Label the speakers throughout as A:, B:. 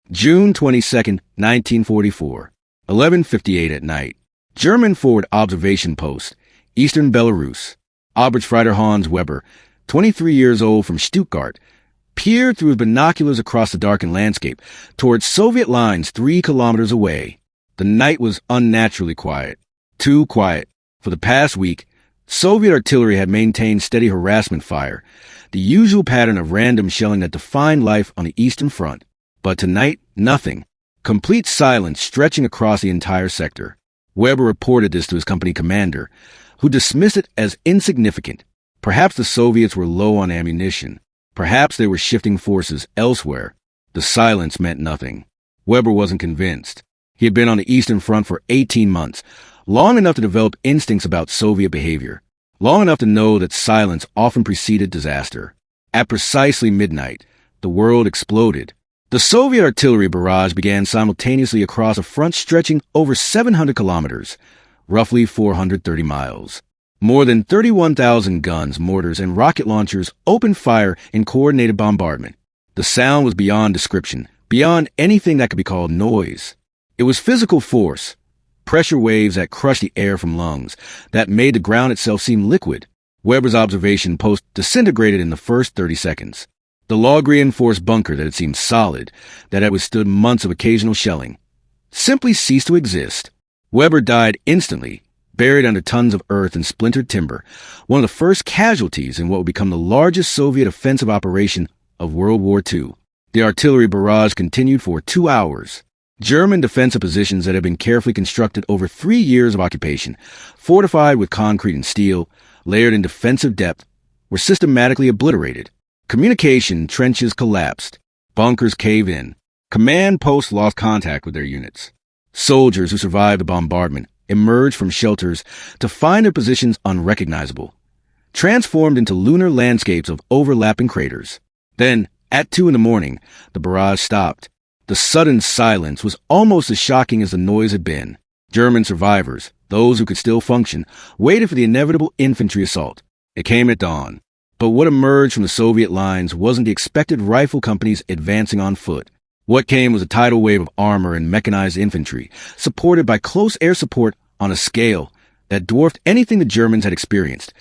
A: June 22nd, 1944, 11:58 at night. German forward observation post, Eastern Belarus. Obergefreiter Hans Weber, 23 years old from Stuttgart, peered through his binoculars across the darkened landscape towards Soviet lines 3 kilometers away. The night was unnaturally quiet. Too quiet. For the past week, Soviet artillery had maintained steady harassment fire, the usual pattern of random shelling that defined life on the Eastern Front. But tonight, nothing. Complete silence stretching across the entire sector. Weber reported this to his company commander, who dismissed it as insignificant. Perhaps the Soviets were low on ammunition. Perhaps they were shifting forces elsewhere. The silence meant nothing. Weber wasn't convinced. He had been on the Eastern Front for 18 months, long enough to develop instincts about Soviet behavior, long enough to know that silence often preceded disaster. At precisely midnight, the world exploded. The Soviet artillery barrage began simultaneously across a front stretching over 700 kilometers, roughly 430 miles. More than 31,000 guns, mortars, and rocket launchers opened fire in coordinated bombardment. The sound was beyond description, beyond anything that could be called noise. It was physical force, pressure waves that crushed the air from lungs, that made the ground itself seem liquid. Weber's observation post disintegrated in the first 30 seconds. The log-reinforced bunker that had seemed solid, that had withstood months of occasional shelling, simply ceased to exist. Weber died instantly, buried under tons of earth and splintered timber, one of the first casualties in what would become the largest Soviet offensive operation of World War II. The artillery barrage continued for 2 hours. German defensive positions that had been carefully constructed over 3 years of occupation, fortified with concrete and steel, layered in defensive depth, were systematically obliterated. Communication trenches collapsed. Bunkers cave in. Command posts lost contact with their units. Soldiers who survived the bombardment emerged from shelters to find their positions unrecognizable, transformed into lunar landscapes of overlapping craters. Then, at 2 a.m, the barrage stopped. The sudden silence was almost as shocking as the noise had been. German survivors, those who could still function, waited for the inevitable infantry assault. It came at dawn. But what emerged from the Soviet lines wasn't the expected rifle companies advancing on foot. What came was a tidal wave of armor and mechanized infantry, supported by close air support on a scale that dwarfed anything the Germans had experienced,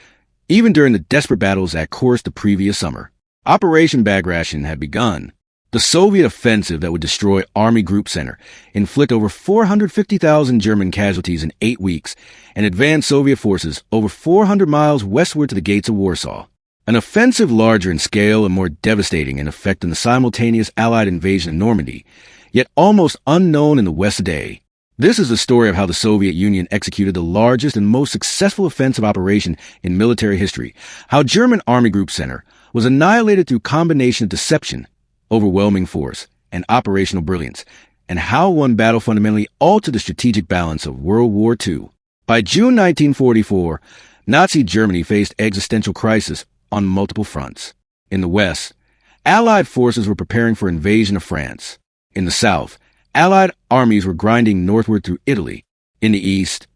A: even during the desperate battles that coursed the previous summer. Operation Bagration had begun. The Soviet offensive that would destroy Army Group Center, inflict over 450,000 German casualties in 8 weeks, and advance Soviet forces over 400 miles westward to the gates of Warsaw. An offensive larger in scale and more devastating in effect than the simultaneous Allied invasion of Normandy, yet almost unknown in the West today. This is the story of how the Soviet Union executed the largest and most successful offensive operation in military history, how German Army Group Center was annihilated through combination of deception, overwhelming force, and operational brilliance, and how one battle fundamentally altered the strategic balance of World War II. By June 1944, Nazi Germany faced existential crisis on multiple fronts. In the West, Allied forces were preparing for invasion of France. In the South, Allied armies were grinding northward through Italy. In the East,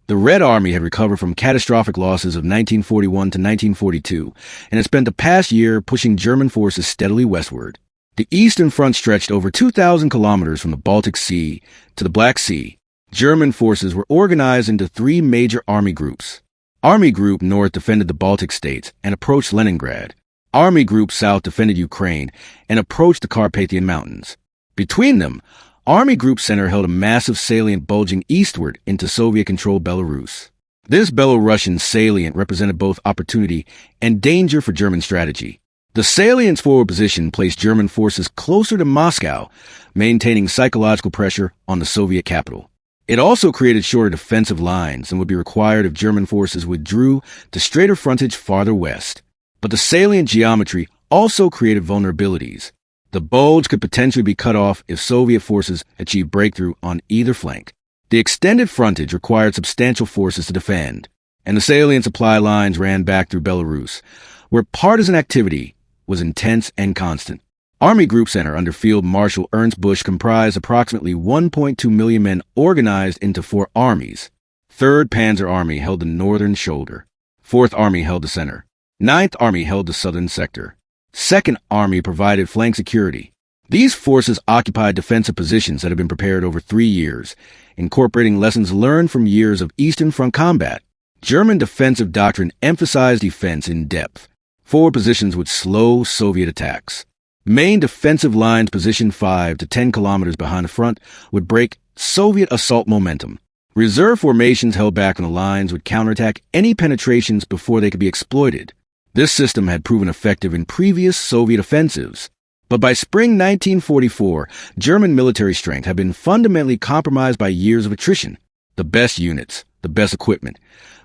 A: the Red Army had recovered from catastrophic losses of 1941 to 1942 and had spent the past year pushing German forces steadily westward. The Eastern Front stretched over 2,000 kilometers from the Baltic Sea to the Black Sea. German forces were organized into 3 major army groups. Army Group North defended the Baltic states and approached Leningrad. Army Group South defended Ukraine and approached the Carpathian Mountains. Between them, Army Group Center held a massive salient bulging eastward into Soviet-controlled Belarus. This Belarusian salient represented both opportunity and danger for German strategy. The salient's forward position placed German forces closer to Moscow, maintaining psychological pressure on the Soviet capital. It also created shorter defensive lines than would be required if German forces withdrew to straighter frontage farther west. But the salient geometry also created vulnerabilities. The bulge could potentially be cut off if Soviet forces achieved breakthrough on either flank. The extended frontage required substantial forces to defend, and the salient supply lines ran back through Belarus, where partisan activity was intense and constant. Army Group Center under Field Marshal Ernst Busch comprised approximately 1.2 million men organized into 4 armies. 3rd Panzer Army held the northern shoulder. 4th Army held the center. 9th Army held the southern sector. 2nd Army provided flank security. These forces occupied defensive positions that had been prepared over 3 years, incorporating lessons learned from years of Eastern Front combat. German defensive doctrine emphasized defense in depth. Forward positions would slow Soviet attacks. Main defensive lines positioned 5 to 10 kilometers behind the front would break Soviet assault momentum. Reserve formations held back on the lines would counterattack any penetrations before they could be exploited. This system had proven effective in previous Soviet offensives. But by spring 1944, German military strength had been fundamentally compromised by years of attrition. The best units, the best equipment,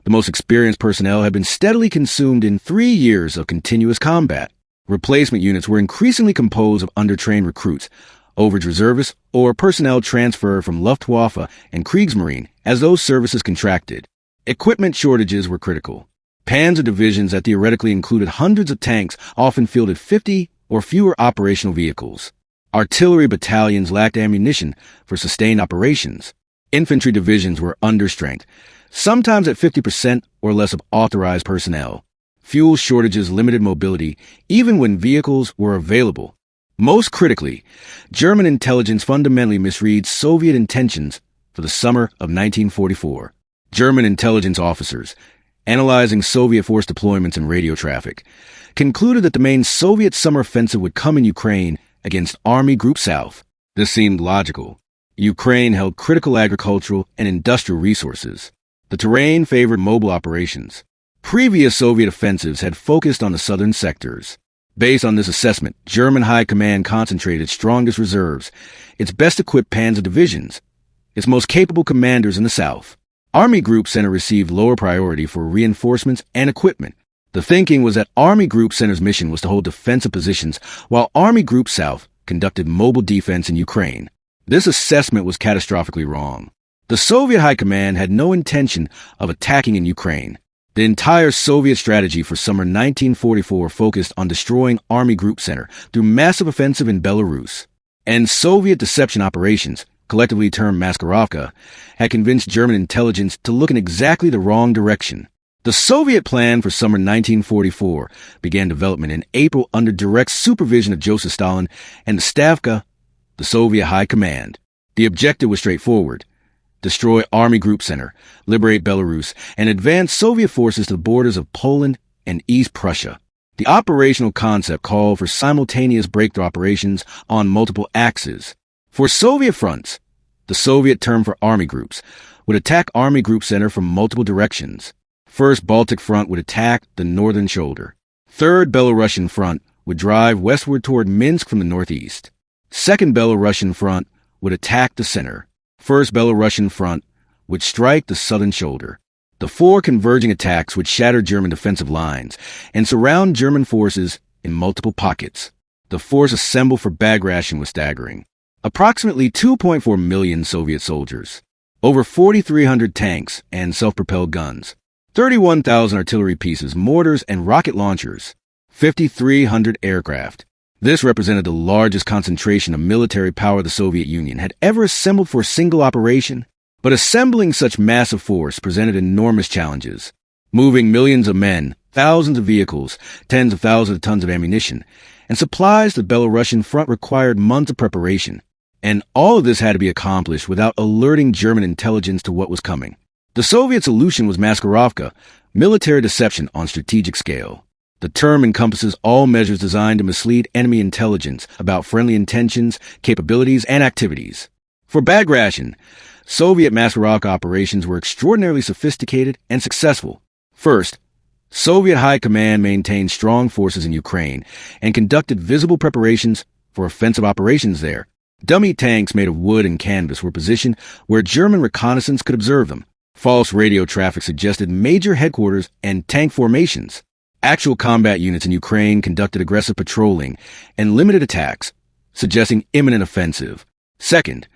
A: the most experienced personnel had been steadily consumed in 3 years of continuous combat. Replacement units were increasingly composed of undertrained recruits, overage reservists, or personnel transferred from Luftwaffe and Kriegsmarine as those services contracted. Equipment shortages were critical. Panzer divisions that theoretically included hundreds of tanks often fielded 50 or fewer operational vehicles. Artillery battalions lacked ammunition for sustained operations. Infantry divisions were understrength, sometimes at 50% or less of authorized personnel. Fuel shortages limited mobility, even when vehicles were available. Most critically, German intelligence fundamentally misreads Soviet intentions for the summer of 1944. German intelligence officers, analyzing Soviet force deployments and radio traffic, concluded that the main Soviet summer offensive would come in Ukraine against Army Group South. This seemed logical. Ukraine held critical agricultural and industrial resources. The terrain favored mobile operations. Previous Soviet offensives had focused on the southern sectors. Based on this assessment, German High Command concentrated its strongest reserves, its best-equipped panzer divisions, its most capable commanders in the south. Army Group Center received lower priority for reinforcements and equipment. The thinking was that Army Group Center's mission was to hold defensive positions, while Army Group South conducted mobile defense in Ukraine. This assessment was catastrophically wrong. The Soviet High Command had no intention of attacking in Ukraine. The entire Soviet strategy for summer 1944 focused on destroying Army Group Center through massive offensive in Belarus. And Soviet deception operations, collectively termed Maskirovka, had convinced German intelligence to look in exactly the wrong direction. The Soviet plan for summer 1944 began development in April under direct supervision of Joseph Stalin and the Stavka, the Soviet High Command. The objective was straightforward: destroy Army Group Center, liberate Belarus, and advance Soviet forces to the borders of Poland and East Prussia. The operational concept called for simultaneous breakthrough operations on multiple axes. For Soviet fronts, the Soviet term for army groups, would attack Army Group Center from multiple directions. First Baltic Front would attack the northern shoulder. Third Belarusian Front would drive westward toward Minsk from the northeast. Second Belarusian Front would attack the center. First Belarusian Front would strike the southern shoulder. The 4 converging attacks would shatter German defensive lines and surround German forces in multiple pockets. The force assembled for Bagration was staggering. Approximately 2.4 million Soviet soldiers, over 4,300 tanks and self-propelled guns, 31,000 artillery pieces, mortars, and rocket launchers, 5,300 aircraft. This represented the largest concentration of military power the Soviet Union had ever assembled for a single operation. But assembling such massive force presented enormous challenges. Moving millions of men, thousands of vehicles, tens of thousands of tons of ammunition, and supplies to the Belarusian front required months of preparation. And all of this had to be accomplished without alerting German intelligence to what was coming. The Soviet solution was Maskirovka, military deception on strategic scale. The term encompasses all measures designed to mislead enemy intelligence about friendly intentions, capabilities, and activities. For Bagration, Soviet Maskirovka operations were extraordinarily sophisticated and successful. First, Soviet High Command maintained strong forces in Ukraine and conducted visible preparations for offensive operations there. Dummy tanks made of wood and canvas were positioned where German reconnaissance could observe them. False radio traffic suggested major headquarters and tank formations. Actual combat units in Ukraine conducted aggressive patrolling and limited attacks, suggesting imminent offensive. Second,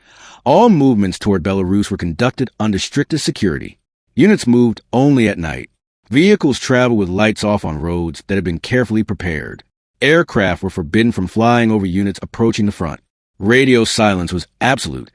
A: all movements toward Belarus were conducted under strictest security. Units moved only at night. Vehicles traveled with lights off on roads that had been carefully prepared. Aircraft were forbidden from flying over units approaching the front. Radio silence was absolute.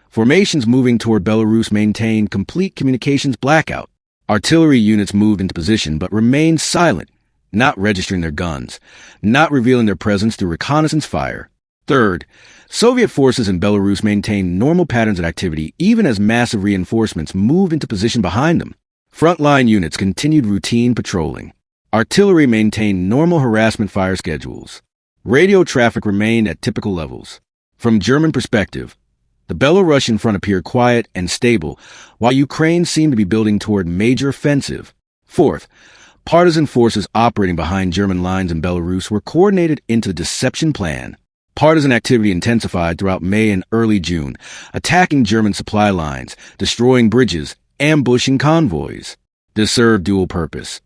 A: Formations moving toward Belarus maintained complete communications blackout. Artillery units moved into position but remained silent, not registering their guns, not revealing their presence through reconnaissance fire. Third, Soviet forces in Belarus maintained normal patterns of activity even as massive reinforcements moved into position behind them. Frontline units continued routine patrolling. Artillery maintained normal harassment fire schedules. Radio traffic remained at typical levels. From German perspective, the Belarusian front appeared quiet and stable, while Ukraine seemed to be building toward major offensive. Fourth, partisan forces operating behind German lines in Belarus were coordinated into the deception plan. Partisan activity intensified throughout May and early June, attacking German supply lines, destroying bridges, ambushing convoys. This served dual purpose.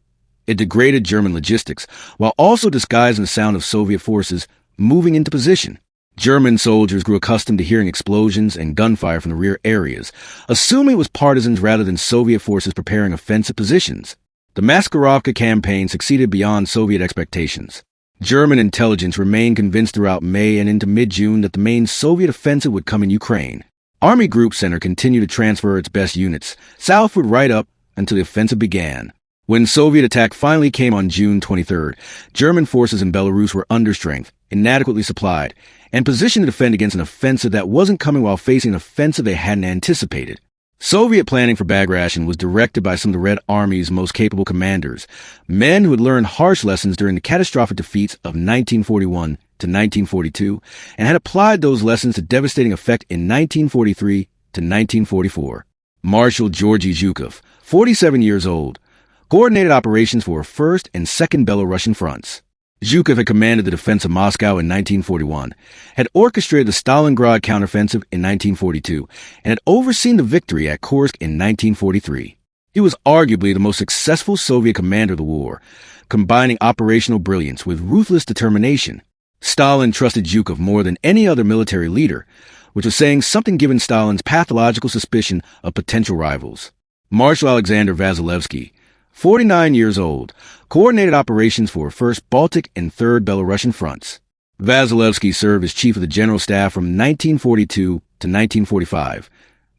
A: It degraded German logistics, while also disguising the sound of Soviet forces moving into position. German soldiers grew accustomed to hearing explosions and gunfire from the rear areas, assuming it was partisans rather than Soviet forces preparing offensive positions. The Maskirovka campaign succeeded beyond Soviet expectations. German intelligence remained convinced throughout May and into mid-June that the main Soviet offensive would come in Ukraine. Army Group Center continued to transfer its best units southward right up until the offensive began. When Soviet attack finally came on June 23rd, German forces in Belarus were understrength, inadequately supplied, and positioned to defend against an offensive that wasn't coming while facing an offensive they hadn't anticipated. Soviet planning for Bagration was directed by some of the Red Army's most capable commanders, men who had learned harsh lessons during the catastrophic defeats of 1941 to 1942 and had applied those lessons to devastating effect in 1943 to 1944. Marshal Georgy Zhukov, 47 years old, coordinated operations for 1st and 2nd Belarusian fronts. Zhukov had commanded the defense of Moscow in 1941, had orchestrated the Stalingrad counteroffensive in 1942, and had overseen the victory at Kursk in 1943. He was arguably the most successful Soviet commander of the war, combining operational brilliance with ruthless determination. Stalin trusted Zhukov more than any other military leader, which was saying something given Stalin's pathological suspicion of potential rivals. Marshal Alexander Vasilevsky, 49 years old, coordinated operations for 1st Baltic and 3rd Belarusian fronts. Vasilevsky served as chief of the general staff from 1942 to 1945,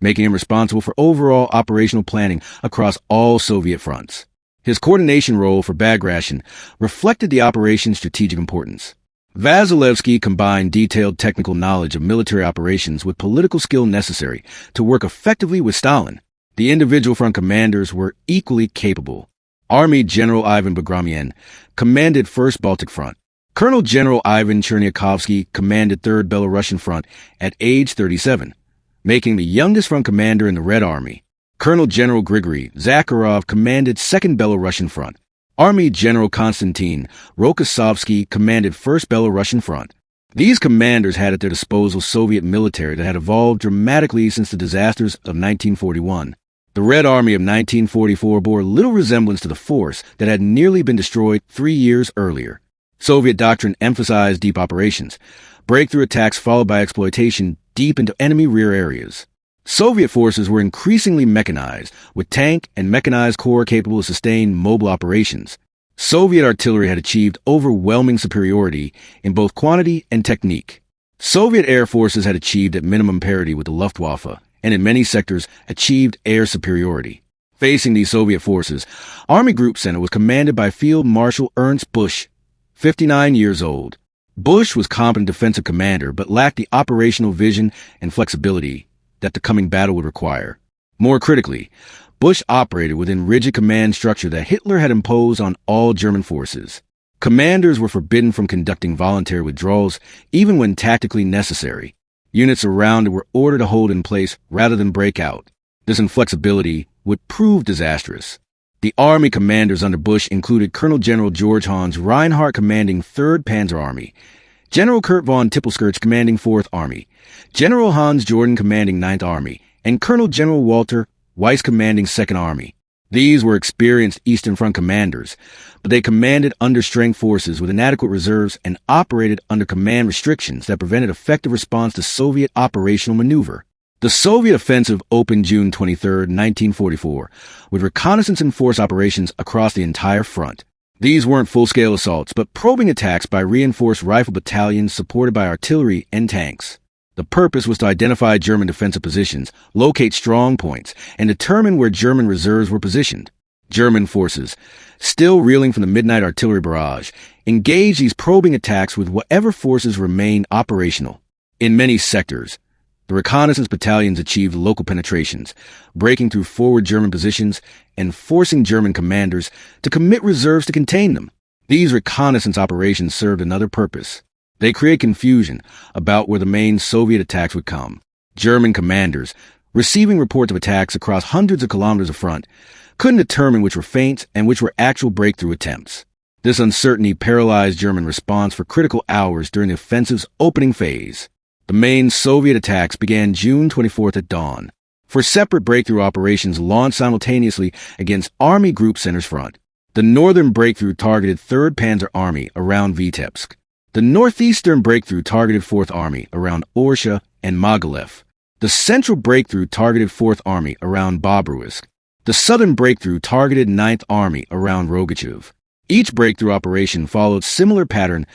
A: making him responsible for overall operational planning across all Soviet fronts. His coordination role for Bagration reflected the operation's strategic importance. Vasilevsky combined detailed technical knowledge of military operations with political skill necessary to work effectively with Stalin. The individual front commanders were equally capable. Army General Ivan Bagration commanded 1st Baltic Front. Colonel General Ivan Cherniakovsky commanded 3rd Belarusian Front at age 37, making the youngest front commander in the Red Army. Colonel General Grigory Zakharov commanded 2nd Belarusian Front. Army General Konstantin Rokossovsky commanded 1st Belarusian Front. These commanders had at their disposal Soviet military that had evolved dramatically since the disasters of 1941. The Red Army of 1944 bore little resemblance to the force that had nearly been destroyed 3 years earlier. Soviet doctrine emphasized deep operations, breakthrough attacks followed by exploitation deep into enemy rear areas. Soviet forces were increasingly mechanized, with tank and mechanized corps capable of sustained mobile operations. Soviet artillery had achieved overwhelming superiority in both quantity and technique. Soviet air forces had achieved at minimum parity with the Luftwaffe, and in many sectors achieved air superiority. Facing these Soviet forces, Army Group Center was commanded by Field Marshal Ernst Busch, 59 years old. Busch was competent defensive commander, but lacked the operational vision and flexibility that the coming battle would require. More critically, Busch operated within rigid command structure that Hitler had imposed on all German forces. Commanders were forbidden from conducting voluntary withdrawals, even when tactically necessary. Units around it were ordered to hold in place rather than break out. This inflexibility would prove disastrous. The army commanders under Busch included Colonel General George Hans Reinhardt commanding 3rd Panzer Army, General Kurt von Tippelskirch commanding 4th Army, General Hans Jordan commanding 9th Army, and Colonel General Walter Weiss commanding 2nd Army. These were experienced Eastern Front commanders, but they commanded understrength forces with inadequate reserves and operated under command restrictions that prevented effective response to Soviet operational maneuver. The Soviet offensive opened June 23, 1944, with reconnaissance and force operations across the entire front. These weren't full-scale assaults, but probing attacks by reinforced rifle battalions supported by artillery and tanks. The purpose was to identify German defensive positions, locate strong points, and determine where German reserves were positioned. German forces, still reeling from the midnight artillery barrage, engaged these probing attacks with whatever forces remained operational. In many sectors, the reconnaissance battalions achieved local penetrations, breaking through forward German positions and forcing German commanders to commit reserves to contain them. These reconnaissance operations served another purpose. They create confusion about where the main Soviet attacks would come. German commanders, receiving reports of attacks across hundreds of kilometers of front, couldn't determine which were feints and which were actual breakthrough attempts. This uncertainty paralyzed German response for critical hours during the offensive's opening phase. The main Soviet attacks began June 24th at dawn, for separate breakthrough operations launched simultaneously against Army Group Center's front. The northern breakthrough targeted 3rd Panzer Army around Vitebsk. The northeastern breakthrough targeted 4th Army around Orsha and Mogilev. The central breakthrough targeted 4th Army around Bobruisk. The southern breakthrough targeted 9th Army around Rokossovsky. Each breakthrough operation followed similar pattern,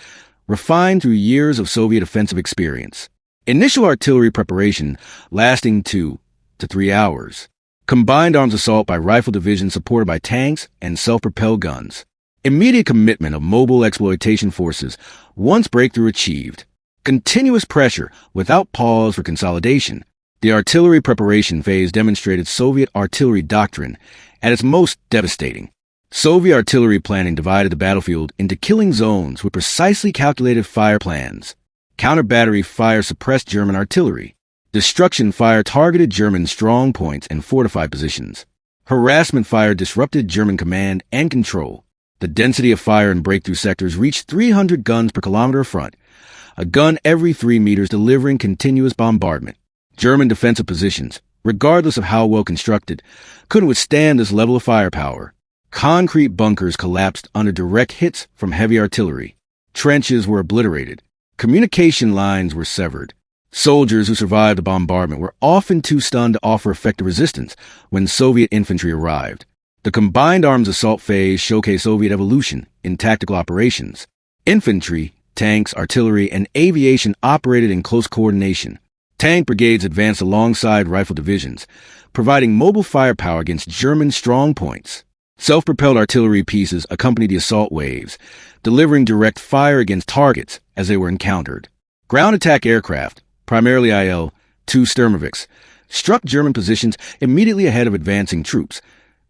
A: refined through years of Soviet offensive experience. Initial artillery preparation lasting 2 to 3 hours. Combined arms assault by rifle divisions supported by tanks and self-propelled guns. Immediate commitment of mobile exploitation forces once breakthrough achieved. Continuous pressure without pause for consolidation. The artillery preparation phase demonstrated Soviet artillery doctrine at its most devastating. Soviet artillery planning divided the battlefield into killing zones with precisely calculated fire plans. Counter-battery fire suppressed German artillery. Destruction fire targeted German strong points and fortified positions. Harassment fire disrupted German command and control. The density of fire in breakthrough sectors reached 300 guns per kilometer of front, a gun every 3 meters delivering continuous bombardment. German defensive positions, regardless of how well constructed, couldn't withstand this level of firepower. Concrete bunkers collapsed under direct hits from heavy artillery. Trenches were obliterated. Communication lines were severed. Soldiers who survived the bombardment were often too stunned to offer effective resistance when Soviet infantry arrived. The combined arms assault phase showcased Soviet evolution in tactical operations. Infantry, tanks, artillery, and aviation operated in close coordination. Tank brigades advanced alongside rifle divisions, providing mobile firepower against German strong points. Self-propelled artillery pieces accompanied the assault waves, delivering direct fire against targets as they were encountered. Ground attack aircraft, primarily Il-2 Sturmovix, struck German positions immediately ahead of advancing troops,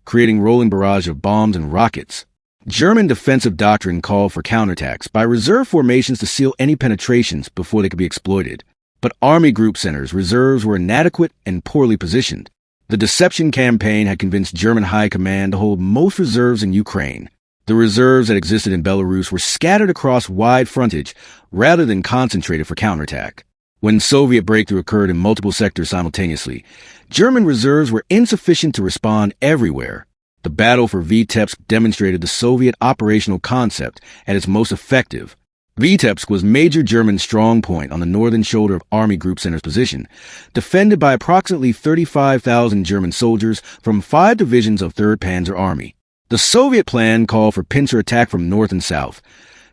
A: creating rolling barrage of bombs and rockets. German defensive doctrine called for counterattacks by reserve formations to seal any penetrations before they could be exploited. But Army Group Center's reserves were inadequate and poorly positioned. The deception campaign had convinced German high command to hold most reserves in Ukraine. The reserves that existed in Belarus were scattered across wide frontage rather than concentrated for counterattack. When Soviet breakthrough occurred in multiple sectors simultaneously, German reserves were insufficient to respond everywhere. The battle for Vitebsk demonstrated the Soviet operational concept at its most effective. Vitebsk was major German strong point on the northern shoulder of Army Group Center's position, defended by approximately 35,000 German soldiers from 5 divisions of 3rd Panzer Army. The Soviet plan called for pincer attack from north and south,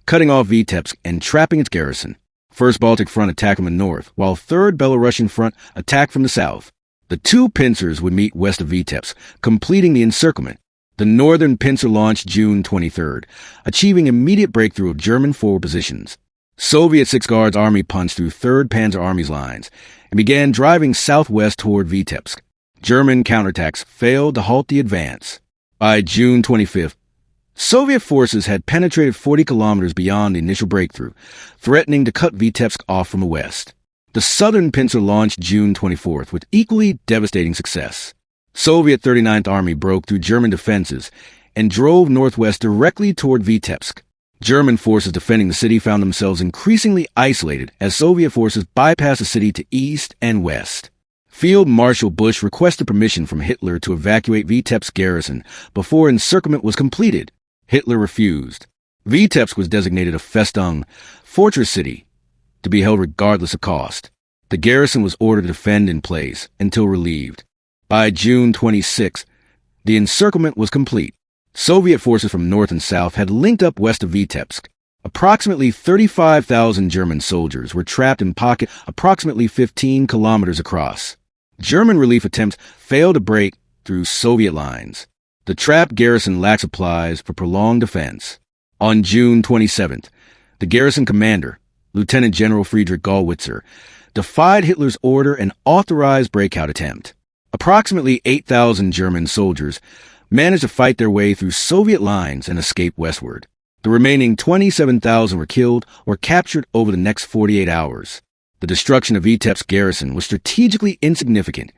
A: cutting off Vitebsk and trapping its garrison. 1st Baltic Front attacked from the north, while 3rd Belarusian Front attacked from the south. The 2 pincers would meet west of Vitebsk, completing the encirclement. The northern pincer launched June 23rd, achieving immediate breakthrough of German forward positions. Soviet 6th Guards Army punched through 3rd Panzer Army's lines and began driving southwest toward Vitebsk. German counterattacks failed to halt the advance. By June 25th, Soviet forces had penetrated 40 kilometers beyond the initial breakthrough, threatening to cut Vitebsk off from the west. The southern pincer launched June 24th with equally devastating success. Soviet 39th Army broke through German defenses and drove northwest directly toward Vitebsk. German forces defending the city found themselves increasingly isolated as Soviet forces bypassed the city to east and west. Field Marshal Busch requested permission from Hitler to evacuate Vitebsk garrison before encirclement was completed. Hitler refused. Vitebsk was designated a Festung, fortress city, to be held regardless of cost. The garrison was ordered to defend in place until relieved. By June 26, the encirclement was complete. Soviet forces from north and south had linked up west of Vitebsk. Approximately 35,000 German soldiers were trapped in pocket approximately 15 kilometers across. German relief attempts failed to break through Soviet lines. The trapped garrison lacked supplies for prolonged defense. On June 27th, the garrison commander, Lieutenant General Friedrich Gallwitzer, defied Hitler's order and authorized breakout attempt. Approximately 8,000 German soldiers managed to fight their way through Soviet lines and escape westward. The remaining 27,000 were killed or captured over the next 48 hours. The destruction of Vitebsk garrison was strategically insignificant.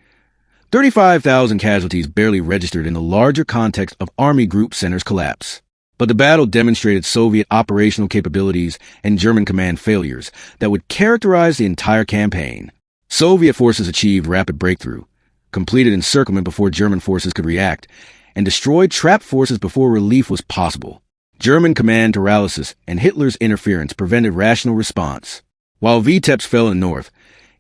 A: 35,000 casualties barely registered in the larger context of Army Group Center's collapse. But the battle demonstrated Soviet operational capabilities and German command failures that would characterize the entire campaign. Soviet forces achieved rapid breakthrough, completed encirclement before German forces could react, and destroyed trapped forces before relief was possible. German command paralysis and Hitler's interference prevented rational response. While Vitebsk fell in the north,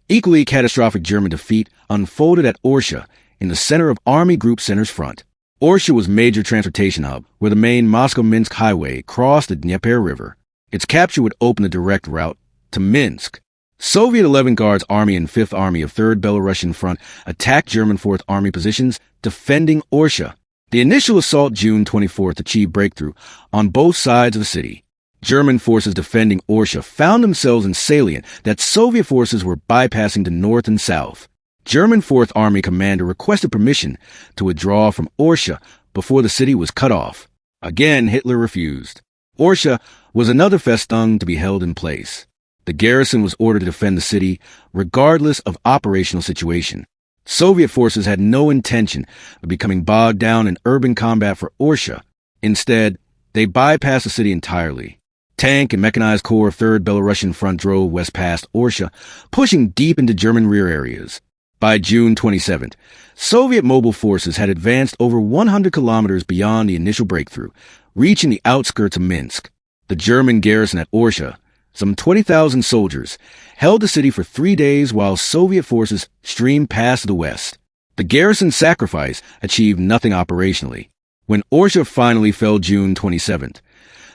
A: equally catastrophic German defeat unfolded at Orsha in the center of Army Group Center's front. Orsha was a major transportation hub where the main Moscow-Minsk highway crossed the Dnieper River. Its capture would open the direct route to Minsk. Soviet 11th Guards Army and 5th Army of 3rd Belarusian Front attacked German 4th Army positions, defending Orsha. The initial assault June 24th achieved breakthrough on both sides of the city. German forces defending Orsha found themselves in salient that Soviet forces were bypassing the north and south. German 4th Army commander requested permission to withdraw from Orsha before the city was cut off. Again, Hitler refused. Orsha was another festung to be held in place. The garrison was ordered to defend the city regardless of operational situation. Soviet forces had no intention of becoming bogged down in urban combat for Orsha. Instead, they bypassed the city entirely. Tank and mechanized corps of 3rd Belarusian Front drove west past Orsha, pushing deep into German rear areas. By June 27th, Soviet mobile forces had advanced over 100 kilometers beyond the initial breakthrough, reaching the outskirts of Minsk. The German garrison at Orsha, some 20,000 soldiers, held the city for 3 days while Soviet forces streamed past to the west. The garrison's sacrifice achieved nothing operationally. When Orsha finally fell June 27th,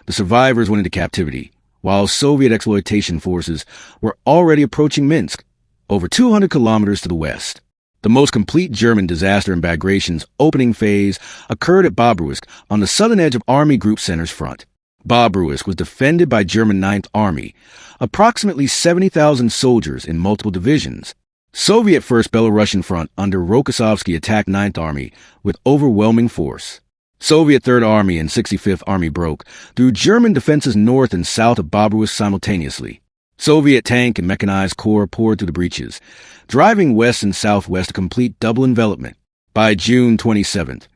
A: the survivors went into captivity, while Soviet exploitation forces were already approaching Minsk, over 200 kilometers to the west. The most complete German disaster in Bagration's opening phase occurred at Bobruisk on the southern edge of Army Group Center's front. Bobruisk was defended by German 9th Army, approximately 70,000 soldiers in multiple divisions. Soviet 1st Belarusian Front under Rokossovsky attacked 9th Army with overwhelming force. Soviet 3rd Army and 65th Army broke through German defenses north and south of Bobruisk simultaneously. Soviet tank and mechanized corps poured through the breaches, driving west and southwest to complete double envelopment. By June 27th,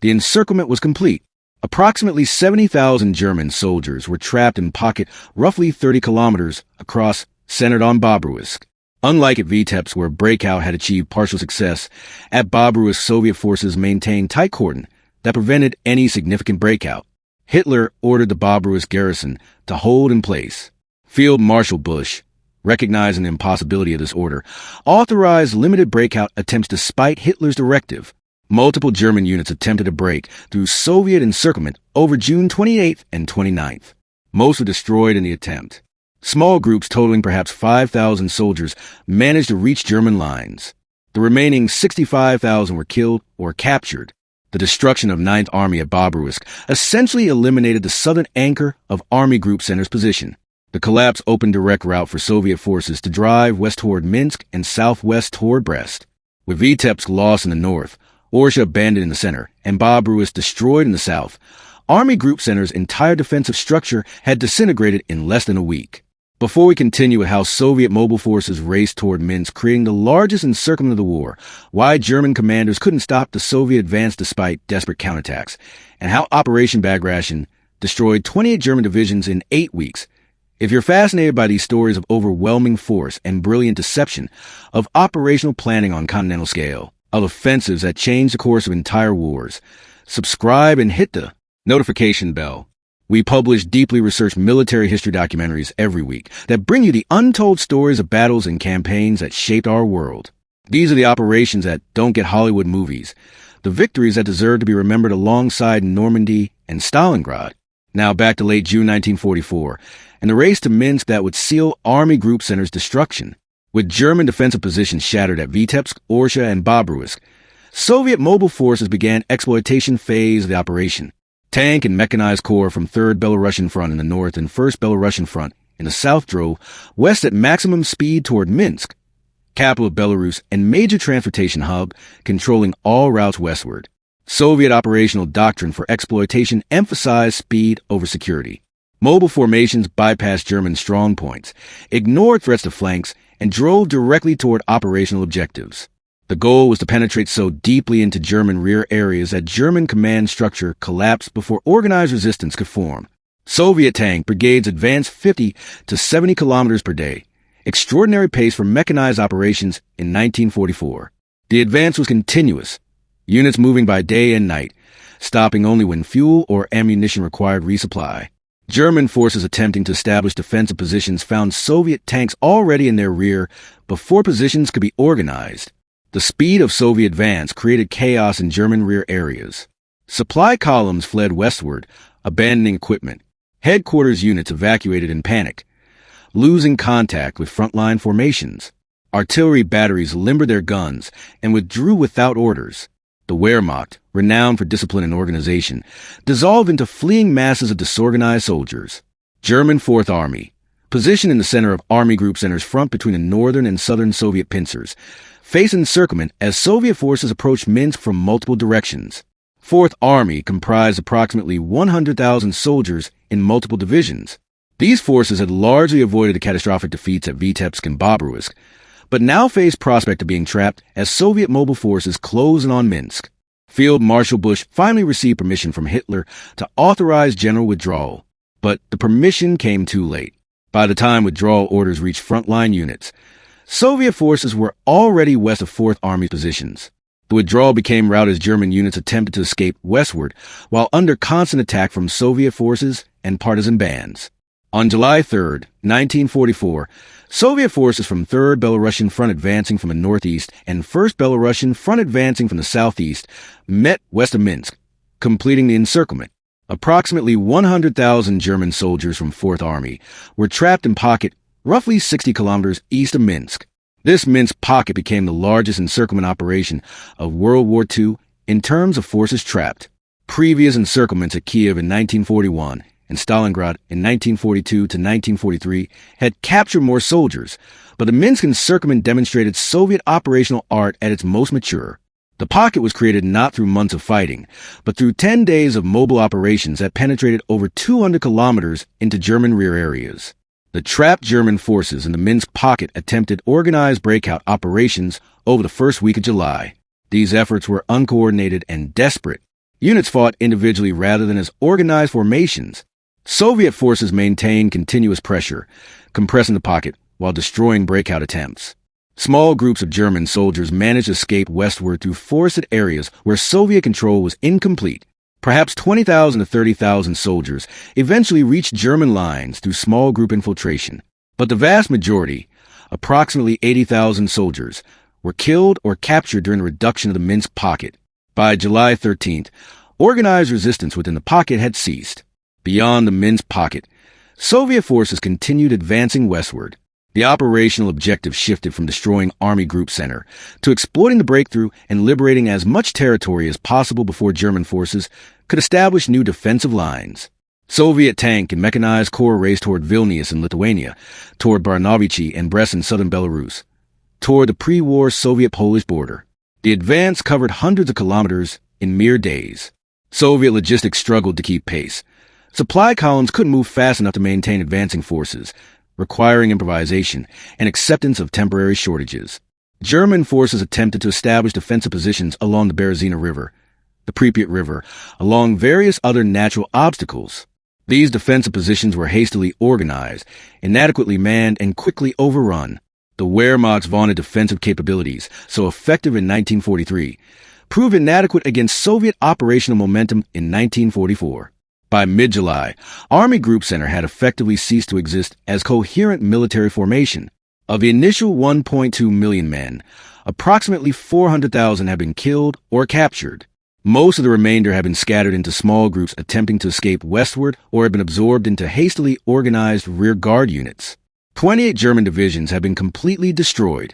A: the encirclement was complete. Approximately 70,000 German soldiers were trapped in pocket roughly 30 kilometers across, centered on Bobruisk. Unlike at Vitebsk, where breakout had achieved partial success, at Bobruisk Soviet forces maintained tight cordon that prevented any significant breakout. Hitler ordered the Bobruisk garrison to hold in place. Field Marshal Busch, recognizing the impossibility of this order, authorized limited breakout attempts despite Hitler's directive. Multiple German units attempted to break through Soviet encirclement over June 28th and 29th. Most were destroyed in the attempt. Small groups totaling perhaps 5,000 soldiers managed to reach German lines. The remaining 65,000 were killed or captured. The destruction of 9th Army at Bobruisk essentially eliminated the southern anchor of Army Group Center's position. The collapse opened direct route for Soviet forces to drive west toward Minsk and southwest toward Brest. With Vitebsk lost in the north, Orsha abandoned in the center, and Bobruisk destroyed in the south, Army Group Center's entire defensive structure had disintegrated in less than a week. Before we continue with how Soviet mobile forces raced toward Minsk, creating the largest encirclement of the war, why German commanders couldn't stop the Soviet advance despite desperate counterattacks, and how Operation Bagration destroyed 28 German divisions in 8 weeks, if you're fascinated by these stories of overwhelming force and brilliant deception, of operational planning on continental scale, of offensives that changed the course of entire wars, subscribe and hit the notification bell. We publish deeply researched military history documentaries every week that bring you the untold stories of battles and campaigns that shaped our world. These are the operations that don't get Hollywood movies, the victories that deserve to be remembered alongside Normandy and Stalingrad. Now back to late June 1944, and the race to Minsk that would seal Army Group Center's destruction. With German defensive positions shattered at Vitebsk, Orsha, and Bobruisk, Soviet mobile forces began exploitation phase of the operation. Tank and mechanized corps from 3rd Belarusian Front in the north and 1st Belarusian Front in the south drove west at maximum speed toward Minsk, capital of Belarus and major transportation hub, controlling all routes westward. Soviet operational doctrine for exploitation emphasized speed over security. Mobile formations bypassed German strongpoints, ignored threats to flanks, and drove directly toward operational objectives. The goal was to penetrate so deeply into German rear areas that German command structure collapsed before organized resistance could form. Soviet tank brigades advanced 50 to 70 kilometers per day, extraordinary pace for mechanized operations in 1944. The advance was continuous, units moving by day and night, stopping only when fuel or ammunition required resupply. German forces attempting to establish defensive positions found Soviet tanks already in their rear before positions could be organized. The speed of Soviet advance created chaos in German rear areas. Supply columns fled westward, abandoning equipment. Headquarters units evacuated in panic, losing contact with frontline formations. Artillery batteries limbered their guns and withdrew without orders. The Wehrmacht, renowned for discipline and organization, dissolved into fleeing masses of disorganized soldiers. German Fourth Army, positioned in the center of Army Group Center's front between the northern and southern Soviet pincers, faced encirclement as Soviet forces approached Minsk from multiple directions. Fourth Army comprised approximately 100,000 soldiers in multiple divisions. These forces had largely avoided the catastrophic defeats at Vitebsk and Bobruisk, but now faced prospect of being trapped as Soviet mobile forces closed in on Minsk. Field Marshal Bush finally received permission from Hitler to authorize general withdrawal, but the permission came too late. By the time withdrawal orders reached frontline units, Soviet forces were already west of Fourth Army positions. The withdrawal became rout as German units attempted to escape westward while under constant attack from Soviet forces and partisan bands. On July 3, 1944, Soviet forces from 3rd Belarusian Front advancing from the northeast and 1st Belarusian Front advancing from the southeast met west of Minsk, completing the encirclement. Approximately 100,000 German soldiers from 4th Army were trapped in pocket roughly 60 kilometers east of Minsk. This Minsk pocket became the largest encirclement operation of World War II in terms of forces trapped. Previous encirclements at Kiev in 1941 and Stalingrad in 1942 to 1943 had captured more soldiers, but the Minsk encirclement demonstrated Soviet operational art at its most mature. The pocket was created not through months of fighting, but through 10 days of mobile operations that penetrated over 200 kilometers into German rear areas. The trapped German forces in the Minsk pocket attempted organized breakout operations over the first week of July. These efforts were uncoordinated and desperate. Units fought individually rather than as organized formations. Soviet forces maintained continuous pressure, compressing the pocket while destroying breakout attempts. Small groups of German soldiers managed to escape westward through forested areas where Soviet control was incomplete. Perhaps 20,000 to 30,000 soldiers eventually reached German lines through small group infiltration. But the vast majority, approximately 80,000 soldiers, were killed or captured during the reduction of the Minsk pocket. By July 13th, organized resistance within the pocket had ceased. Beyond the Minsk pocket, Soviet forces continued advancing westward. The operational objective shifted from destroying Army Group Center to exploiting the breakthrough and liberating as much territory as possible before German forces could establish new defensive lines. Soviet tank and mechanized corps raced toward Vilnius in Lithuania, toward Baranovichi and Brest in southern Belarus, toward the pre-war Soviet-Polish border. The advance covered hundreds of kilometers in mere days. Soviet logistics struggled to keep pace. Supply columns couldn't move fast enough to maintain advancing forces, requiring improvisation and acceptance of temporary shortages. German forces attempted to establish defensive positions along the Berezina River, the Pripyat River, along various other natural obstacles. These defensive positions were hastily organized, inadequately manned, and quickly overrun. The Wehrmacht's vaunted defensive capabilities, so effective in 1943, proved inadequate against Soviet operational momentum in 1944. By mid-July, Army Group Center had effectively ceased to exist as coherent military formation. Of the initial 1.2 million men, approximately 400,000 had been killed or captured. Most of the remainder had been scattered into small groups attempting to escape westward or had been absorbed into hastily organized rear guard units. 28 German divisions had been completely destroyed,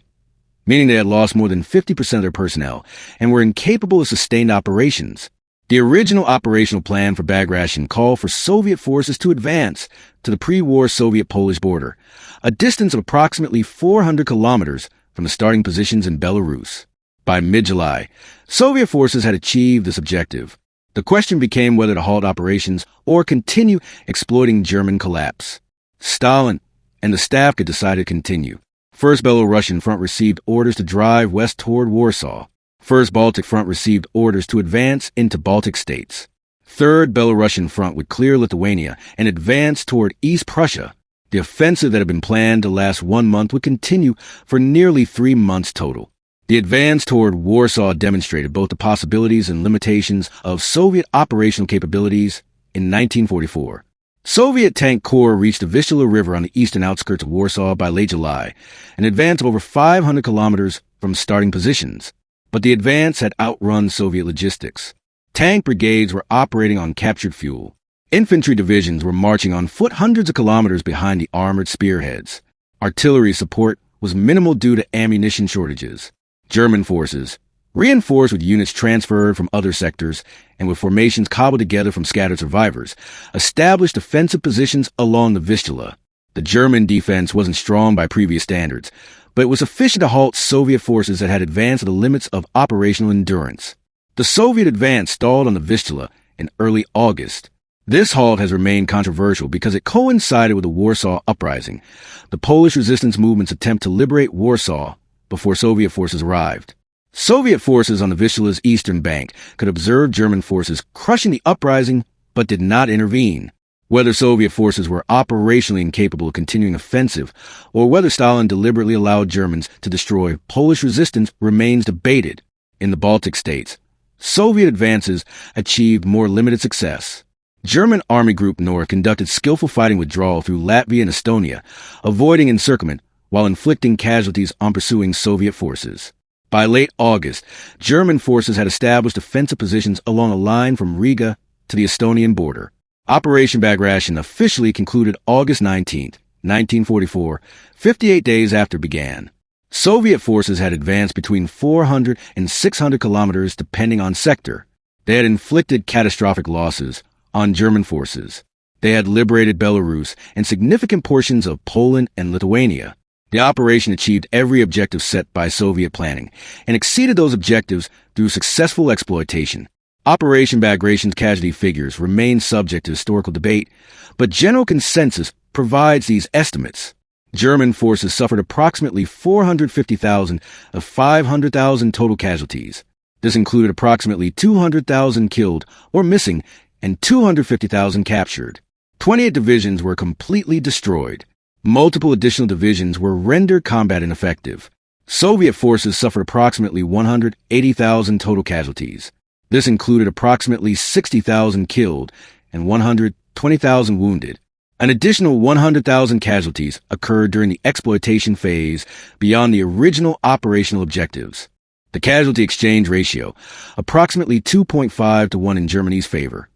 A: meaning they had lost more than 50% of their personnel and were incapable of sustained operations. The original operational plan for Bagration called for Soviet forces to advance to the pre-war Soviet-Polish border, a distance of approximately 400 kilometers from the starting positions in Belarus. By mid-July, Soviet forces had achieved this objective. The question became whether to halt operations or continue exploiting German collapse. Stalin and the staff could decide to continue. First Belarusian Front received orders to drive west toward Warsaw. First Baltic Front received orders to advance into Baltic states. Third Belarusian Front would clear Lithuania and advance toward East Prussia. The offensive that had been planned to last 1 month would continue for nearly 3 months total. The advance toward Warsaw demonstrated both the possibilities and limitations of Soviet operational capabilities. In 1944, Soviet Tank Corps reached the Vistula River on the eastern outskirts of Warsaw by late July, an advance of over 500 kilometers from starting positions. But the advance had outrun Soviet logistics. Tank brigades were operating on captured fuel. Infantry divisions were marching on foot hundreds of kilometers behind the armored spearheads. Artillery support was minimal due to ammunition shortages. German forces, reinforced with units transferred from other sectors and with formations cobbled together from scattered survivors, established defensive positions along the Vistula. The German defense wasn't strong by previous standards, but it was sufficient to halt Soviet forces that had advanced to the limits of operational endurance. The Soviet advance stalled on the Vistula in early August. This halt has remained controversial because it coincided with the Warsaw Uprising, the Polish resistance movement's attempt to liberate Warsaw before Soviet forces arrived. Soviet forces on the Vistula's eastern bank could observe German forces crushing the uprising but did not intervene. Whether Soviet forces were operationally incapable of continuing offensive or whether Stalin deliberately allowed Germans to destroy Polish resistance remains debated. In the Baltic states, Soviet advances achieved more limited success. German Army Group North conducted skillful fighting withdrawal through Latvia and Estonia, avoiding encirclement while inflicting casualties on pursuing Soviet forces. By late August, German forces had established offensive positions along a line from Riga to the Estonian border. Operation Bagration officially concluded August 19, 1944, 58 days after it began. Soviet forces had advanced between 400 and 600 kilometers depending on sector. They had inflicted catastrophic losses on German forces. They had liberated Belarus and significant portions of Poland and Lithuania. The operation achieved every objective set by Soviet planning and exceeded those objectives through successful exploitation. Operation Bagration's casualty figures remain subject to historical debate, but general consensus provides these estimates. German forces suffered approximately 450,000 of 500,000 total casualties. This included approximately 200,000 killed or missing and 250,000 captured. 28 divisions were completely destroyed. Multiple additional divisions were rendered combat ineffective. Soviet forces suffered approximately 180,000 total casualties. This included approximately 60,000 killed and 120,000 wounded. An additional 100,000 casualties occurred during the exploitation phase beyond the original operational objectives. The casualty exchange ratio, approximately 2.5 to 1 in Germany's favor,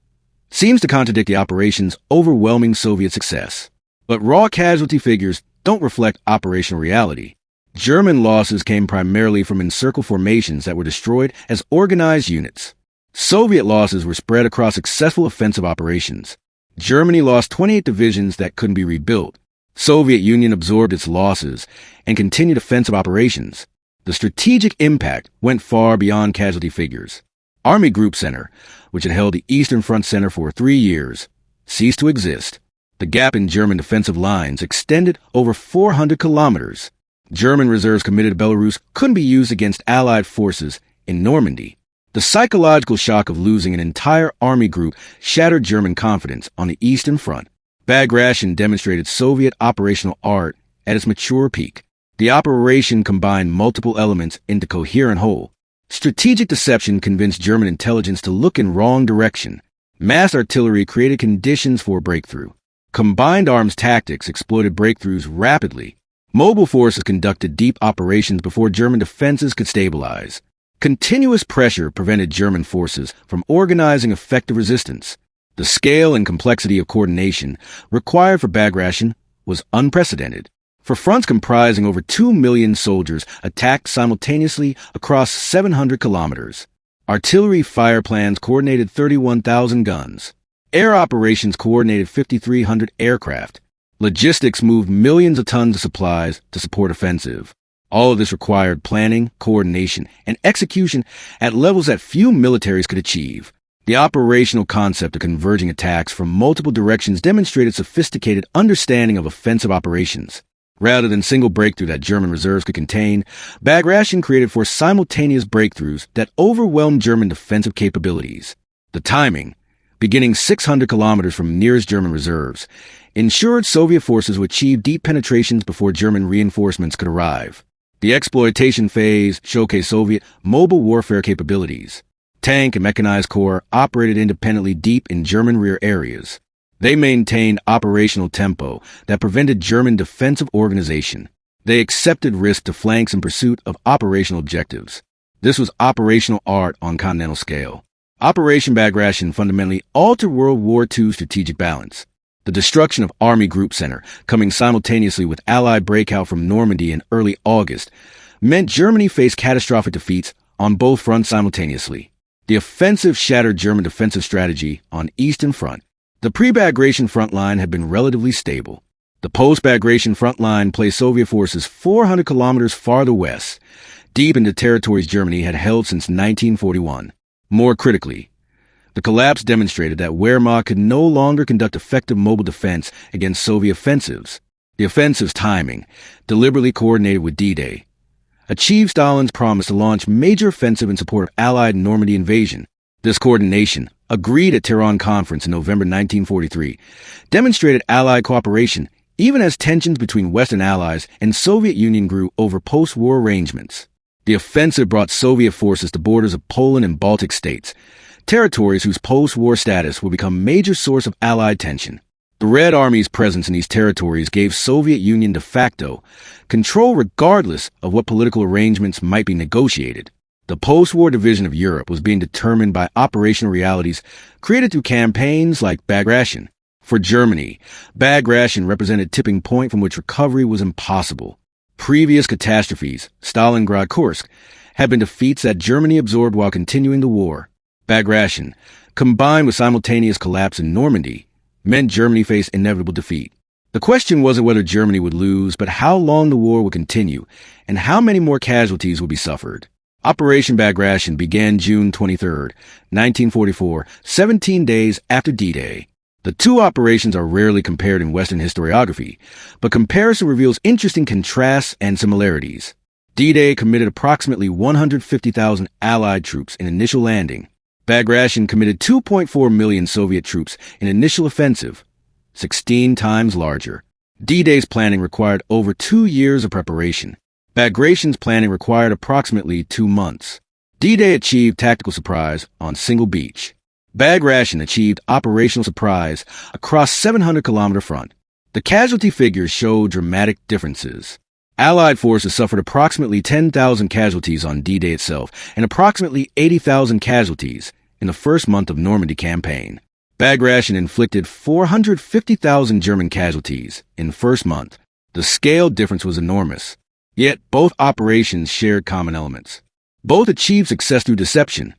A: seems to contradict the operation's overwhelming Soviet success. But raw casualty figures don't reflect operational reality. German losses came primarily from encircle formations that were destroyed as organized units. Soviet losses were spread across successful offensive operations. Germany lost 28 divisions that couldn't be rebuilt. Soviet Union absorbed its losses and continued offensive operations. The strategic impact went far beyond casualty figures. Army Group Center, which had held the Eastern Front Center for 3 years, ceased to exist. The gap in German defensive lines extended over 400 kilometers. German reserves committed to Belarus couldn't be used against Allied forces in Normandy. The psychological shock of losing an entire army group shattered German confidence on the Eastern Front. Bagration demonstrated Soviet operational art at its mature peak. The operation combined multiple elements into coherent whole. Strategic deception convinced German intelligence to look in wrong direction. Mass artillery created conditions for a breakthrough. Combined arms tactics exploited breakthroughs rapidly. Mobile forces conducted deep operations before German defenses could stabilize. Continuous pressure prevented German forces from organizing effective resistance. The scale and complexity of coordination required for Bagration was unprecedented. For fronts comprising over 2 million soldiers attacked simultaneously across 700 kilometers, Artillery fire plans coordinated 31,000 guns. Air operations coordinated 5,300 aircraft. Logistics moved millions of tons of supplies to support offensive. All of this required planning, coordination, and execution at levels that few militaries could achieve. The operational concept of converging attacks from multiple directions demonstrated sophisticated understanding of offensive operations. Rather than single breakthrough that German reserves could contain, Bagration created for simultaneous breakthroughs that overwhelmed German defensive capabilities. The timing, beginning 600 kilometers from nearest German reserves, ensured Soviet forces would achieve deep penetrations before German reinforcements could arrive. The exploitation phase showcased Soviet mobile warfare capabilities. Tank and mechanized corps operated independently deep in German rear areas. They maintained operational tempo that prevented German defensive organization. They accepted risk to flanks in pursuit of operational objectives. This was operational art on continental scale. Operation Bagration fundamentally altered World War II strategic balance. The destruction of Army Group Center, coming simultaneously with Allied breakout from Normandy in early August, meant Germany faced catastrophic defeats on both fronts simultaneously. The offensive shattered German defensive strategy on Eastern Front. The pre-Bagration front line had been relatively stable. The post-Bagration front line placed Soviet forces 400 kilometers farther west, deep into territories Germany had held since 1941. More critically, the collapse demonstrated that Wehrmacht could no longer conduct effective mobile defense against Soviet offensives. The offensive's timing, deliberately coordinated with D-Day, achieved Stalin's promise to launch major offensive in support of Allied Normandy invasion. This coordination, agreed at Tehran Conference in November 1943, demonstrated Allied cooperation even as tensions between Western allies and Soviet Union grew over post-war arrangements. The offensive brought Soviet forces to borders of Poland and Baltic states, territories whose post-war status would become a major source of Allied tension. The Red Army's presence in these territories gave Soviet Union de facto control regardless of what political arrangements might be negotiated. The post-war division of Europe was being determined by operational realities created through campaigns like Bagration. For Germany, Bagration represented a tipping point from which recovery was impossible. Previous catastrophes, Stalingrad, Kursk, had been defeats that Germany absorbed while continuing the war. Bagration, combined with simultaneous collapse in Normandy, meant Germany faced inevitable defeat. The question wasn't whether Germany would lose, but how long the war would continue, and how many more casualties would be suffered. Operation Bagration began June 23, 1944, 17 days after D-Day. The two operations are rarely compared in Western historiography, but comparison reveals interesting contrasts and similarities. D-Day committed approximately 150,000 Allied troops in initial landing. Bagration committed 2.4 million Soviet troops in initial offensive, 16 times larger. D-Day's planning required over 2 years of preparation. Bagration's planning required approximately 2 months. D-Day achieved tactical surprise on single beach. Bagration achieved operational surprise across 700-kilometer front. The casualty figures show dramatic differences. Allied forces suffered approximately 10,000 casualties on D-Day itself and approximately 80,000 casualties in the first month of Normandy campaign. Bagration inflicted 450,000 German casualties in the first month. The scale difference was enormous. Yet both operations shared common elements. Both achieved success through deception.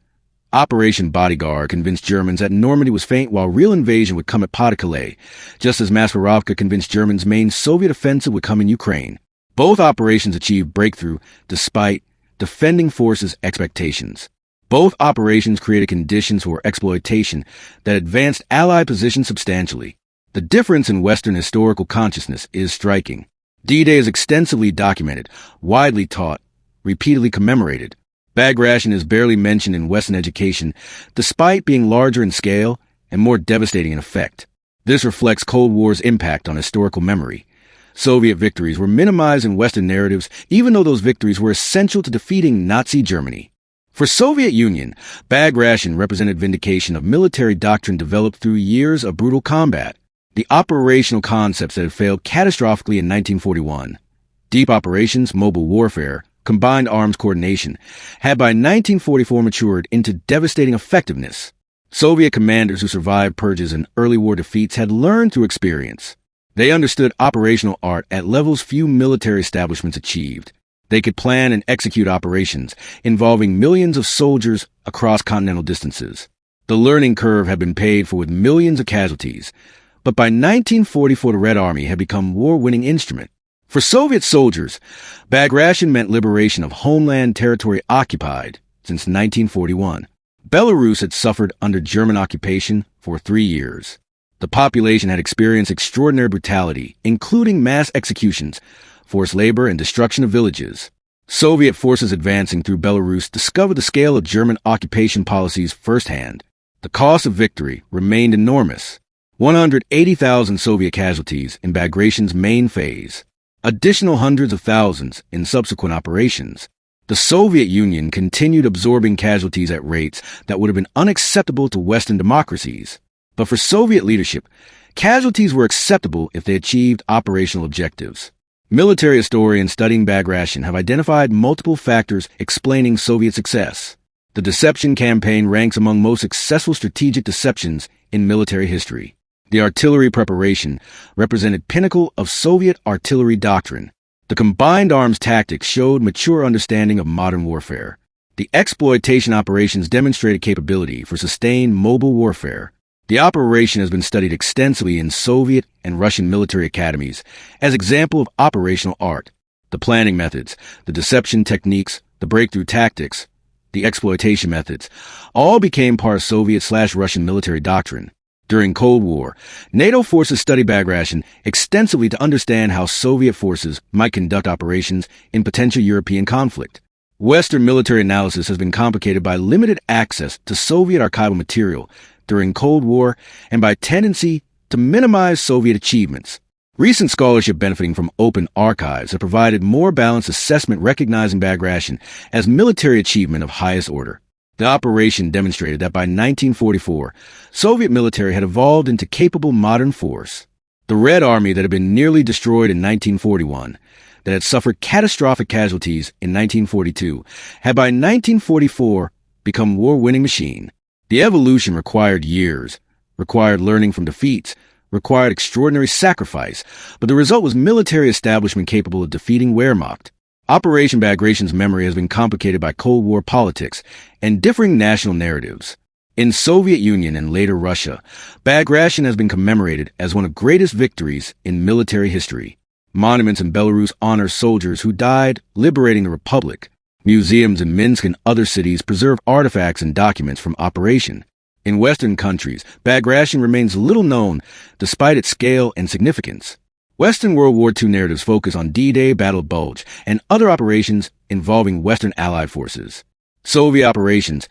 A: Operation Bodyguard convinced Germans that Normandy was faint while real invasion would come at Pas-de-Calais, just as Maskirovka convinced Germans main Soviet offensive would come in Ukraine. Both operations achieved breakthrough despite defending forces' expectations. Both operations created conditions for exploitation that advanced Allied positions substantially. The difference in Western historical consciousness is striking. D-Day is extensively documented, widely taught, repeatedly commemorated. Bagration is barely mentioned in Western education, despite being larger in scale and more devastating in effect. This reflects Cold War's impact on historical memory. Soviet victories were minimized in Western narratives, even though those victories were essential to defeating Nazi Germany. For Soviet Union, Bagration represented vindication of military doctrine developed through years of brutal combat. The operational concepts that had failed catastrophically in 1941, deep operations, mobile warfare, combined arms coordination, had by 1944 matured into devastating effectiveness. Soviet commanders who survived purges and early war defeats had learned through experience. They understood operational art at levels few military establishments achieved. They could plan and execute operations involving millions of soldiers across continental distances. The learning curve had been paid for with millions of casualties, but by 1944 the Red Army had become war-winning instrument. For Soviet soldiers, Bagration meant liberation of homeland territory occupied since 1941. Belarus had suffered under German occupation for 3 years. The population had experienced extraordinary brutality, including mass executions, forced labor, and destruction of villages. Soviet forces advancing through Belarus discovered the scale of German occupation policies firsthand. The cost of victory remained enormous. 180,000 Soviet casualties in Bagration's main phase. Additional hundreds of thousands in subsequent operations. The Soviet Union continued absorbing casualties at rates that would have been unacceptable to Western democracies. But for Soviet leadership, casualties were acceptable if they achieved operational objectives. Military historians studying Bagration have identified multiple factors explaining Soviet success. The deception campaign ranks among most successful strategic deceptions in military history. The artillery preparation represented pinnacle of Soviet artillery doctrine. The combined arms tactics showed mature understanding of modern warfare. The exploitation operations demonstrated capability for sustained mobile warfare. The operation has been studied extensively in Soviet and Russian military academies as example of operational art. The planning methods, the deception techniques, the breakthrough tactics, the exploitation methods, all became part of Soviet/Russian military doctrine. During Cold War, NATO forces studied Bagration extensively to understand how Soviet forces might conduct operations in potential European conflict. Western military analysis has been complicated by limited access to Soviet archival material during Cold War and by tendency to minimize Soviet achievements. Recent scholarship benefiting from open archives have provided more balanced assessment recognizing Bagration as military achievement of highest order. The operation demonstrated that by 1944, Soviet military had evolved into capable modern force. The Red Army that had been nearly destroyed in 1941, that had suffered catastrophic casualties in 1942, had by 1944 become war-winning machine. The evolution required years, required learning from defeats, required extraordinary sacrifice, but the result was military establishment capable of defeating Wehrmacht. Operation Bagration's memory has been complicated by Cold War politics and differing national narratives. In Soviet Union and later Russia, Bagration has been commemorated as one of the greatest victories in military history. Monuments in Belarus honor soldiers who died liberating the Republic. Museums in Minsk and other cities preserve artifacts and documents from operation. In Western countries, Bagration remains little known despite its scale and significance. Western World War II narratives focus on D-Day, Battle of Bulge, and other operations involving Western Allied forces. Soviet operations,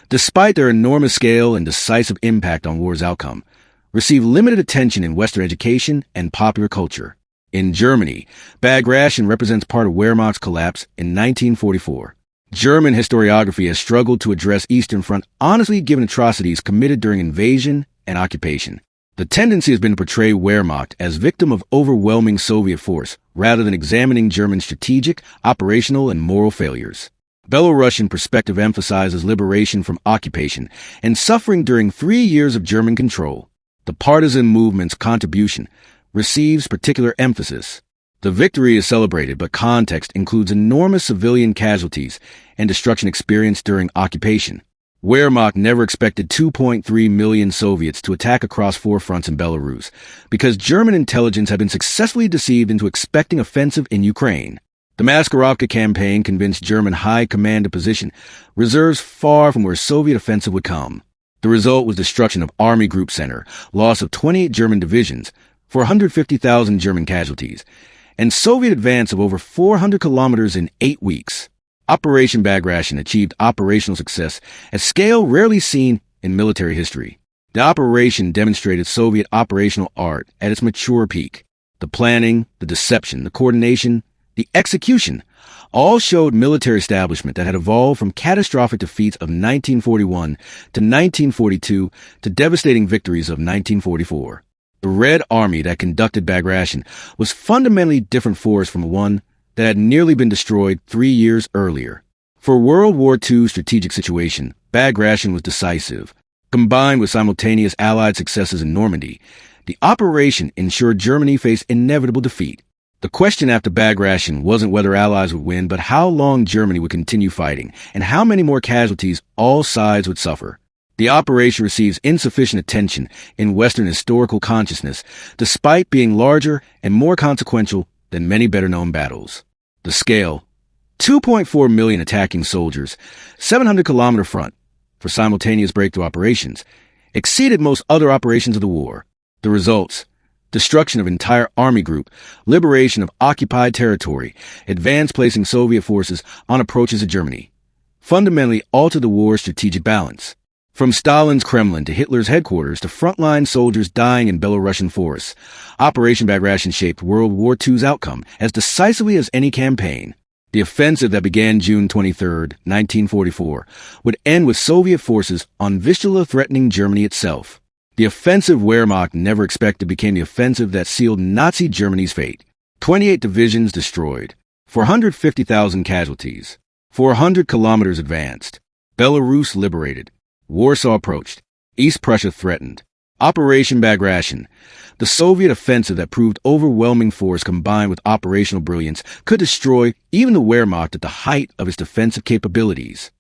A: despite their enormous scale and decisive impact on war's outcome, receive limited attention in Western education and popular culture. In Germany, Bagration represents part of Wehrmacht's collapse in 1944. German historiography has struggled to address Eastern Front honestly given atrocities committed during invasion and occupation. The tendency has been to portray Wehrmacht as victim of overwhelming Soviet force rather than examining German strategic, operational, and moral failures. Belarusian perspective emphasizes liberation from occupation and suffering during 3 years of German control. The partisan movement's contribution receives particular emphasis. The victory is celebrated, but context includes enormous civilian casualties and destruction experienced during occupation. Wehrmacht never expected 2.3 million Soviets to attack across 4 fronts in Belarus because German intelligence had been successfully deceived into expecting offensive in Ukraine. The Maskirovka campaign convinced German high command position reserves far from where Soviet offensive would come. The result was destruction of Army Group Center, loss of 28 German divisions, 450,000 German casualties, and Soviet advance of over 400 kilometers in 8 weeks. Operation Bagration achieved operational success at scale rarely seen in military history. The operation demonstrated Soviet operational art at its mature peak. The planning, the deception, the coordination, the execution all showed military establishment that had evolved from catastrophic defeats of 1941 to 1942 to devastating victories of 1944. The Red Army that conducted Bagration was fundamentally different force from one that had nearly been destroyed 3 years earlier. For World War II strategic situation, Bagration was decisive. Combined with simultaneous Allied successes in Normandy, the operation ensured Germany faced inevitable defeat. The question after Bagration wasn't whether Allies would win, but how long Germany would continue fighting, and how many more casualties all sides would suffer. The operation receives insufficient attention in Western historical consciousness, despite being larger and more consequential than many better-known battles. The scale: 2.4 million attacking soldiers, 700-kilometer front for simultaneous breakthrough operations, exceeded most other operations of the war. The results: destruction of entire army group, liberation of occupied territory, advance placing Soviet forces on approaches to Germany. Fundamentally altered the war's strategic balance. From Stalin's Kremlin to Hitler's headquarters to frontline soldiers dying in Belarusian forests, Operation Bagration shaped World War II's outcome as decisively as any campaign. The offensive that began June 23, 1944, would end with Soviet forces on Vistula threatening Germany itself. The offensive Wehrmacht never expected became the offensive that sealed Nazi Germany's fate. 28 divisions destroyed, 450,000 casualties, 400 kilometers advanced, Belarus liberated, Warsaw approached, East Prussia threatened. Operation Bagration, the Soviet offensive that proved overwhelming force combined with operational brilliance, could destroy even the Wehrmacht at the height of its defensive capabilities.